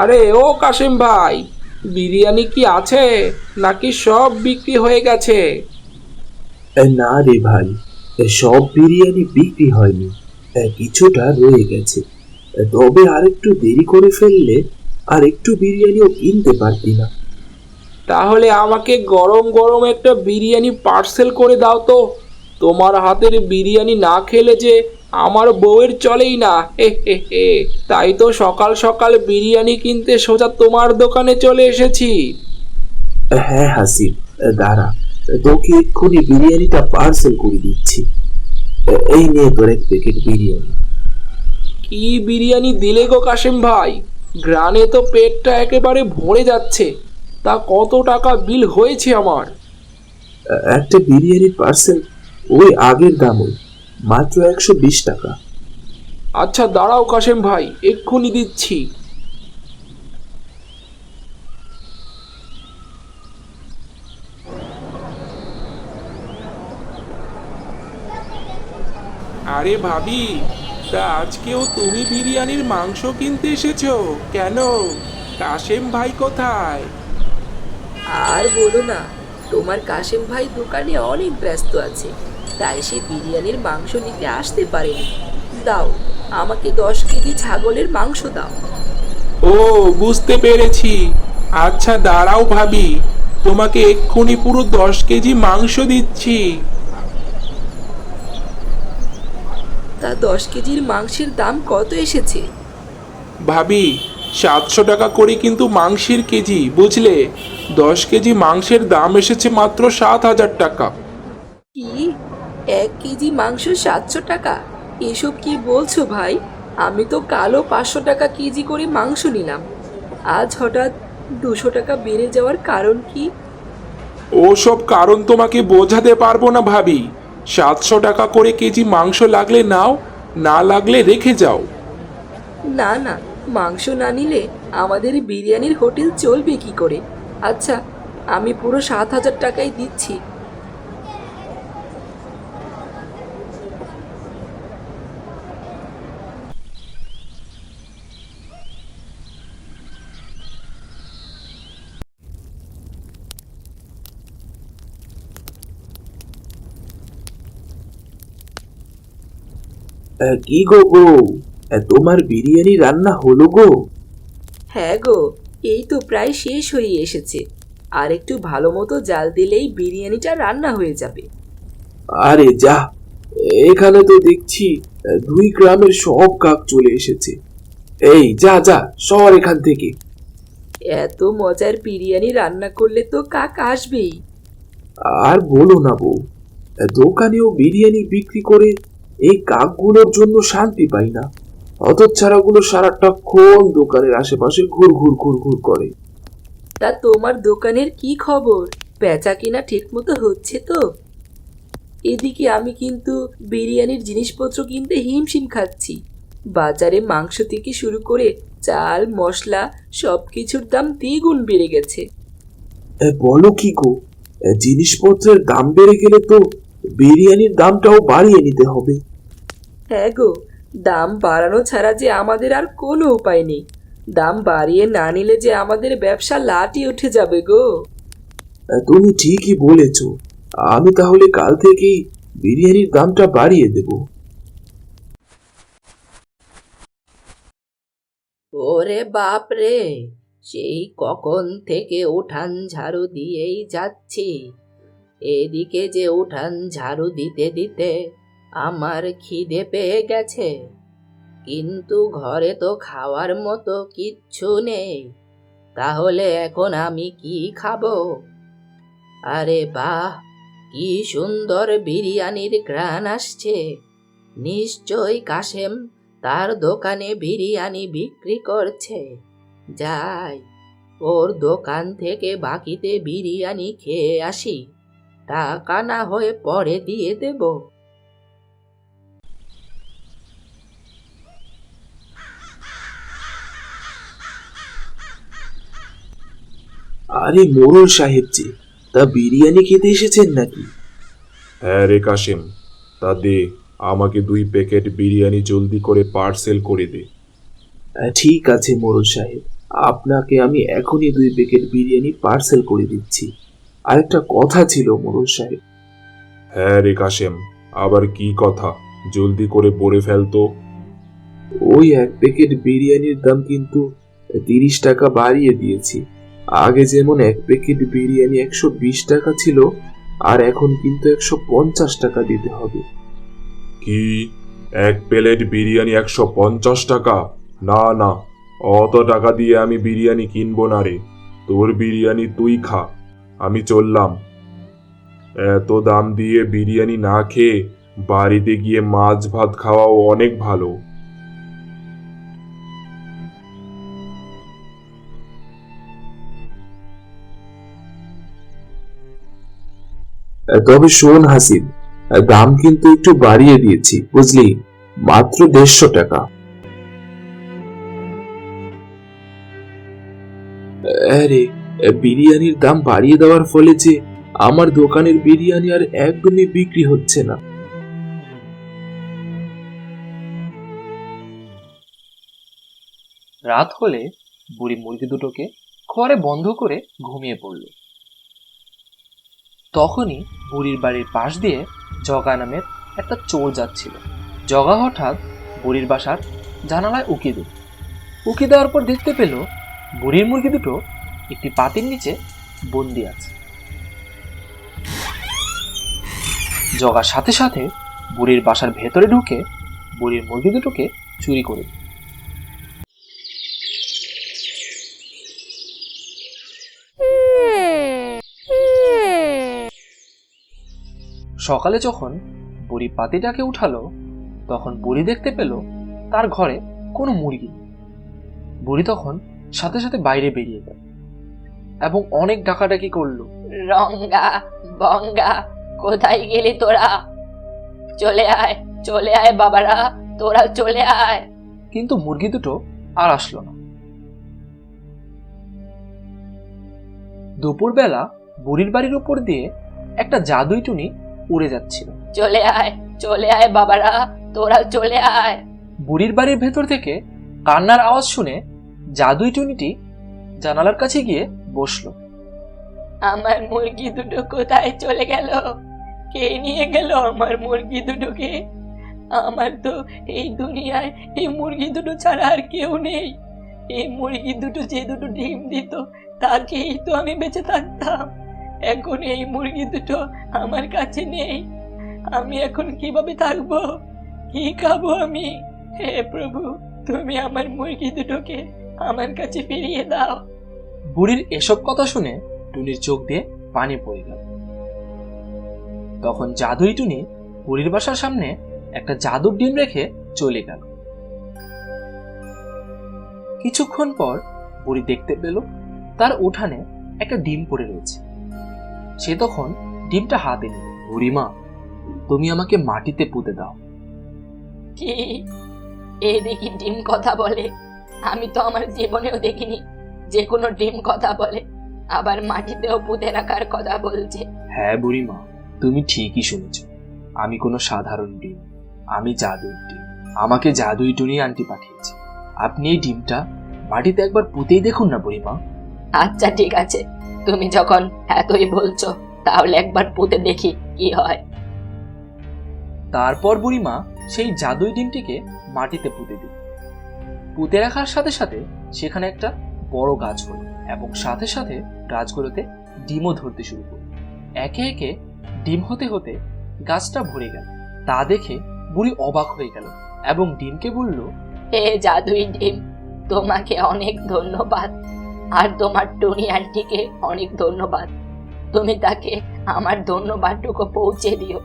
আরে ও কাশিম ভাই, বিরিয়ানি কি আছে নাকি সব বিক্রি হয়ে গেছে? না রে ভাই, সব বিরিয়ানি বিক্রি হয়নি। কিছুটা রয়ে গেছে। তবে আরেকটু দেরি করে ফেললে আর একটু বিরিয়ানিও কিনতে পারতি না। তাহলে আমাকে গরম গরম একটা বিরিয়ানি পার্সেল করে দাও তো। তোমার হাতের বিরিয়ানি না খেলে যে আমার বউয়ের চলেই না, হে হে হে। তাই তো সকাল সকাল বিরিয়ানি কিনতে সোজা তোমার দোকানে চলে এসেছি। হ্যাঁ হাসিব, দাঁড়া, তোকে এক্ষুনি বিরিয়ানিটা পার্সেল করে দিচ্ছি। এই নিয়ে তোর এক প্যাকেট বিরিয়ানি। কি বিরিয়ানি দিলে গো কাশিম ভাই! গ্রানে তো পেটটা একেবারে ভরে যাচ্ছে। তা কত টাকা বিল হয়েছে আমার? একটা বিরিয়ানির পার্সেল ওই আগের দামই, মাত্র 120 টাকা। আচ্ছা দাঁড়াও কাশিম ভাই, এক্ষুনি দিচ্ছি। আরে ভাবি, তা আজকেও তুমি বিরিয়ানির মাংস কিনতে এসেছো কেন? কাশেম ভাই কোথায়? আর বলো না, তোমার কাশেম ভাই দোকানে অনেক ব্যস্ত আছে, তাই সে বিরিয়ানির মাংস নিতে আসতে পারেনি। দাও, আমাকে 10 কেজি ছাগলের মাংস দাও। ও, বুঝতে পেরেছি। আচ্ছা দাঁড়াও ভাবি, তোমাকে এক্ষুনি পুরো 10 কেজি মাংস দিচ্ছি। তা 10 কেজির মাংসের দাম কত এসেছে? ভাবি, 700 টাকা করে কিন্তু মাংসের কেজি, বুঝলে? 10 কেজি মাংসের দাম এসেছে মাত্র 7,000 টাকা। কি, 1 কেজি মাংস 700 টাকা? এসব কি বলছো ভাই? আমি তো কালো 500 টাকা কেজি করে মাংস নিলাম। আজ হঠাৎ 200 টাকা বেড়ে যাওয়ার কারণ কি? ওসব কারণ তোমাকে বোঝাতে পারবো না ভাবি। 700 টাকা করে কেজি মাংস লাগলে নাও, না লাগলে রেখে যাও। না না, মাংস না নিলে আমাদের বিরিয়ানির হোটেল চলবে কি করে? আচ্ছা, আমি পুরো 7,000 টাকাই দিচ্ছি। কি গো বউ, তোমার বিরিয়ানি রান্না হলো গো? হ্যাঁ গো, এই তো প্রায় শেষ হয়ে এসেছে। আর একটু ভালো মতো জাল দিলেই বিরিয়ানিটা রান্না হয়ে যাবে। আরে যা, এখানে তো দেখছি 2 গ্রামের সব কাক চলে এসেছে। এই যা যা, সর এখান থেকে। এত মজার বিরিয়ানি রান্না করলে তো কাক আসবেই। আর বলো না বউ, দোকানেও বিরিয়ানি বিক্রি করে এই কাকগুলোর জন্য শান্তি পাই না। হতচ্ছাড়াগুলো সারাটাক্ষণ দোকানের আশেপাশে ঘুর ঘুর ঘুর ঘুর করে। তা তোমার দোকানের কি খবর? বেচা কিনা ঠিক মতো হচ্ছে তো? এদিকে আমি কিন্তু বিরিয়ানির জিনিসপত্র কিনতে হিমশিম খাচ্ছি। বাজারে মাংস থেকে শুরু করে চাল মশলা সবকিছুর দাম দ্বিগুণ বেড়ে গেছে। বলো কি গো, জিনিসপত্রের দাম বেড়ে গেলে তো বিরিয়ানির দামটাও বাড়িয়ে নিতে হবে। হ্যাঁ গো, দাম বাড়ানো ছাড়া যে আমাদের আর কোনো উপায় নেই। দাম বাড়িয়ে না নিলে যে আমাদের ব্যবসা লাটে উঠে যাবে গো। তুমি ঠিকই বলেছ। আমি তাহলে কাল থেকেই বিরিয়ানির দামটা বাড়িয়ে দেব। ওরে বাপ রে, সেই কখন থেকে উঠান ঝাড়ু দিয়েই যাচ্ছি। এদিকে যে উঠান ঝাড়ু দিতে দিতে আমার খিদে পেয়ে গেছে, কিন্তু ঘরে তো খাওয়ার মতো কিচ্ছু নেই। তাহলে এখন আমি কি খাবো? আরে বাহ, কি সুন্দর বিরিয়ানির ঘ্রাণ আসছে! নিশ্চয়ই কাশেম তার দোকানে বিরিয়ানি বিক্রি করছে। যাই, ওর দোকান থেকে বাকিতে বিরিয়ানি খেয়ে আসি, টাকা না হয়ে পরে দিয়ে দেব। আরে মোড়ল সাহেব যে, তা বিরিয়ানি খেতে এসেছেন নাকি? হ্যাঁ রে কাশেম, তা দে, আমাকে 2 প্যাকেট বিরিয়ানি জলদি করে পার্সেল করে দে। ঠিক আছে মোড়ল সাহেব, আপনাকে আমি এখনই 2 প্যাকেট বিরিয়ানি পার্সেল করে দিচ্ছি। আরেকটা কথা ছিল মোড়ল সাহেব। হ্যাঁ রে কাশেম, আবার কি কথা? জলদি করে বলে ফেলতো। ওই 1 প্যাকেট বিরিয়ানির দাম কিন্তু 30 টাকা বাড়িয়ে দিয়েছি। আগে যেমন 1 প্যাকেট বিরিয়ানি 120 টাকা ছিল, আর এখন কিন্তু 150 টাকা দিতে হবে। কি, 1 প্লেট বিরিয়ানি 150 টাকা? না না, অত টাকা দিয়ে আমি বিরিয়ানি কিনবো না রে। তোর বিরিয়ানি তুই খা, আমি চললাম। এত দাম দিয়ে বিরিয়ানি না খেয়ে বাড়িতে গিয়ে মাছ ভাত খাওয়াও অনেক ভালো। তবে শোন হাসিব, দাম কিন্তু একটু বাড়িয়ে দিয়েছি, বুঝলি? মাত্র 150 টাকা। আরে, বিরিয়ানির দাম বাড়িয়ে দেওয়ার ফলে যে আমার দোকানের বিরিয়ানি আর একদমই বিক্রি হচ্ছে না। রাত হলে বুড়ি মুরগি দুটোকে ঘরে বন্ধ করে ঘুমিয়ে পড়ল। তখনই বুড়ির বাড়ির পাশ দিয়ে জগা নামের একটা চোর যাচ্ছিল। জগা হঠাৎ বুড়ির বাসার জানালায় উকি দিল। উকি দেওয়ার পর দেখতে পেল বুড়ির মুরগি দুটো একটি পাতির নিচে বন্দি আছে। জগা সাথে সাথে বুড়ির বাসার ভেতরে ঢুকে বুড়ির মুরগি দুটোকে চুরি করে দিল। সকালে যখন বুড়ি পাতিটাকে উঠালো, তখন বুড়ি দেখতে পেল তার ঘরে কোনো মুরগি নেই। বুড়ি তখন সাথে সাথে বাইরে বেরিয়ে গেল এবং অনেক ডাকাডাকি করলো। রঙ্গা বঙ্গা, কোথায় গেলি তোরা? চলে আয় বাবারা, তোরা চলে আয়। কিন্তু মুরগি দুটো আর আসলো না। দুপুরবেলা বুড়ির বাড়ির উপর দিয়ে একটা জাদুই টুনি উড়ে যাচ্ছিল। চলে আয় বাবারা, তোরা চলে আয়। বুড়ির বাড়ির ভেতর থেকে কান্নার আওয়াজ শুনে জাদুই টুনিটি জানালার কাছে গিয়ে বসলো। আমার মুরগি দুটো কোথায় চলে গেল? কে নিয়ে গেল আমার মুরগি দুটোকে? আমার তো এই দুনিয়ায় এই মুরগি দুটো ছাড়া আর কেউ নেই। এই মুরগি দুটো যে দুটো ডিম দিত, তাকেই তো আমি বেঁচে থাকতাম। এখন এই মুরগি দুটো আমার কাছে নেই। আমি এখন কিভাবে থাকবো? কি খাবো আমি? হে প্রভু, তুমি আমার মুরগি দুটোকে আমার কাছে ফিরিয়ে দাও। বুড়ির এসব কথা শুনে টুনির চোখ দিয়ে পানি পড়ে গেল। তখন জাদুই টুনি বুড়ির বাসার সামনে একটা জাদুর ডিম রেখে চলে গেল। কিছুক্ষণ পর বুড়ি দেখতে পেল তার উঠানে একটা ডিম পড়ে রয়েছে। সে তখন ডিমটা হাতে নিল। বুড়িমা, তুমি আমাকে মাটিতে পুঁতে দাও। কি? এই দেখি ডিম কথা বলে? আমি তো আমার জীবনেও দেখিনি যে কোনো ডিম কথা বলে, আবার মাটিতেও পুঁতে রাখার কথা বলছে। হ্যাঁ বুড়িমা, তুমি ঠিকই শুনেছ। আমি কোনো সাধারণ ডিম, আমি জাদুর ডিম। আমাকে জাদুই টুনি আন্টি পাঠিয়েছে। আপনি এই ডিমটা মাটিতে একবার পুঁতেই দেখুন না বুড়িমা। আচ্ছা ঠিক আছে, তুমি যখন এতই বলছো তাহলে একবার পুঁতে দেখি কি হয়। তারপর বুড়িমা সেই জাদুই ডিমটিকে মাটিতে পুঁতে দিল। পুঁতে রাখার সাথে সাথে সেখানে একটা বড় গাছ হলো এবং সাথে সাথে গাছগুলোতে ডিমও ধরতে শুরু করল। একে একে ডিম হতে হতে গাছটা ভরে গেল। তা দেখে বুড়ি অবাক হয়ে গেল এবং ডিমকে বলল, হে জাদুই ডিম, তোমাকে অনেক ধন্যবাদ, আর তোমার টুনি আন্টিকে অনেক ধন্যবাদ। তুমি তাকে আমার ধন্যবাদটুকু পৌঁছে দিও।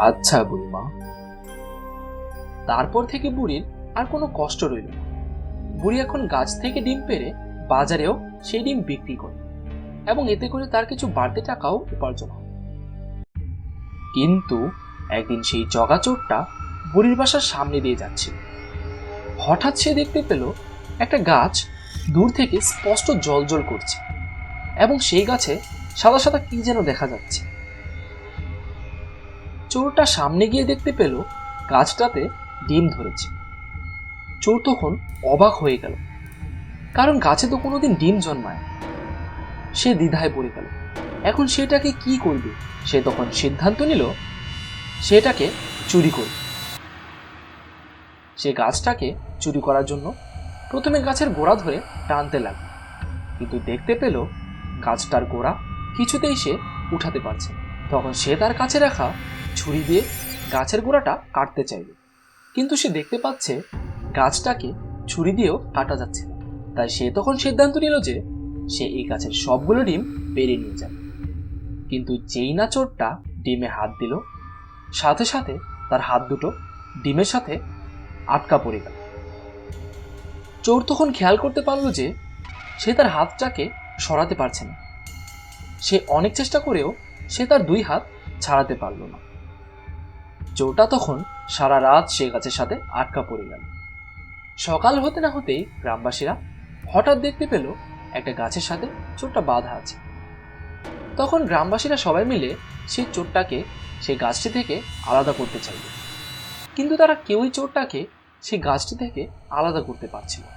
আচ্ছা বুড়িমা। তারপর থেকে বুড়ির আর কোনো কষ্ট রইল না। বুড়ি এখন গাছ থেকে ডিম পেড়ে বাজারেও সেই ডিম বিক্রি করে এবং এতে করে তার কিছু বাড়তি টাকাও উপার্জন হয়। কিন্তু একদিন সেই জগা চোরটা বুড়ির বাসার সামনে দিয়ে যাচ্ছিল। হঠাৎ সে দেখতে পেল একটা গাছ দূর থেকে স্পষ্ট জ্বলজ্বল করছে এবং সেই গাছে সাদা সাদা কি যেন দেখা যাচ্ছে। চোরটা সামনে গিয়ে দেখতে পেল গাছটাতে ডিম ধরেছে। চোর তখন অবাক হয়ে গেল কারণ গাছে তো কোনোদিন ডিম জন্মায়। সে দ্বিধায় পড়ে গেল। এখন সেটাকে কি করবে? সে তখন সিদ্ধান্ত নিল সেটাকে চুরি করবে। সে গাছটাকে চুরি করার জন্য প্রথমে গাছের গোড়া ধরে টানতে লাগলো, কিন্তু দেখতে পেল গাছটার গোড়া কিছুতেই সে উঠাতে পারছে না। তখন সে তার কাছে রাখা ছুরি দিয়ে গাছের গোড়াটা কাটতে চাইল, কিন্তু সে দেখতে পাচ্ছে গাছটাকে ছুরি দিয়েও কাটা যাচ্ছে না। তাই সে তখন সিদ্ধান্ত নিল যে সে এই গাছের সবগুলো ডিম পেড়ে নিয়ে যাবে। কিন্তু যেই না চোরটা ডিমে হাত দিল, সাথে সাথে তার হাত দুটো ডিমের সাথে আটকা পড়ে গেল। চোর তখন খেয়াল করতে পারল যে সে তার হাতটাকে সরাতে পারছে না। সে অনেক চেষ্টা করেও সে তার দুই হাত ছাড়াতে পারল না। চোরটা তখন সারা রাত সে গাছের সাথে আটকা পড়ে গেল। সকাল হতে না হতেই গ্রামবাসীরা হঠাৎ দেখতে পেল একটা গাছের সাথে চোরটা বাঁধা আছে। তখন গ্রামবাসীরা সবাই মিলে সেই চোরটাকে সেই গাছটি থেকে আলাদা করতে চাইল, কিন্তু তারা কেউই চোরটাকে সেই গাছটি থেকে আলাদা করতে পারছিল না।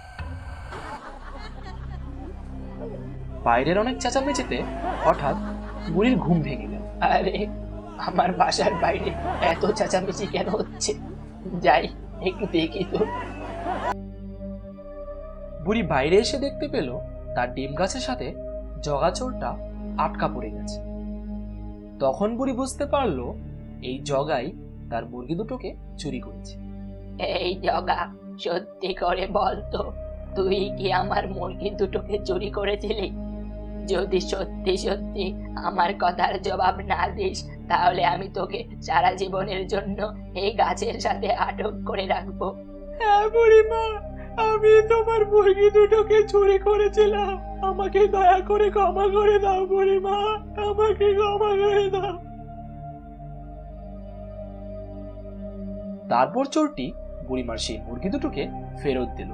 বাইরের অনেক চেঁচামেচিতে হঠাৎ বুড়ির ঘুম ভেঙে গেল। আরে, আমার বাসার বাইরে এত চেঁচামেচি কেন হচ্ছে? যাই একটু দেখি তো। বুড়ি বাইরে এসে দেখতে পেল তার ডিম গাছের সাথে জগা চোরটা আটকা পড়ে গেছে। তখন বুড়ি বুঝতে পারলো এই জগাই তার মুরগি দুটোকে চুরি করেছে। এই জগা, সত্যি করে বল তো, তুই কি আমার মুরগি দুটোকে চুরি করেছিলি? যদি সত্যি সত্যি আমার কথার জবাব না দিস, তাহলে আমি তোকে সারা জীবনের জন্য এই গাছের সাথে আটক করে রাখবো। হ্যাঁ বুড়িমা, আমি তোমার মুরগি দুটোকে চুরি করেছিলাম। আমাকে দয়া করে ক্ষমা করে দাও বুড়িমা, আমাকে ক্ষমা করে দাও। তারপর চোরটি বুড়িমার সেই মুরগি দুটোকে ফেরত দিল।